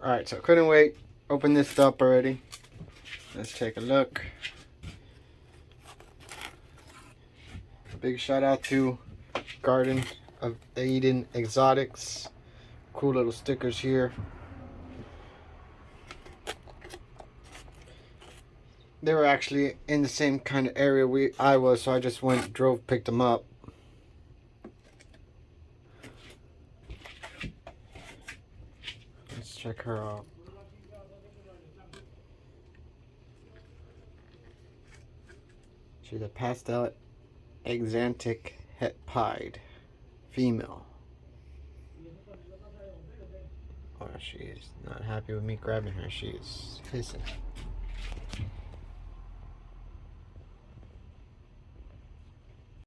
Alright, so couldn't wait. Open this up already. Let's take a look. Big shout out to Garden of Eden Exotics. Cool little stickers here. They were actually in the same kind of area I was, so I just drove, picked them up. Let's check her out. She's a pastel Axanthic het pied female. Oh, she's not happy with me grabbing her. She is hissing.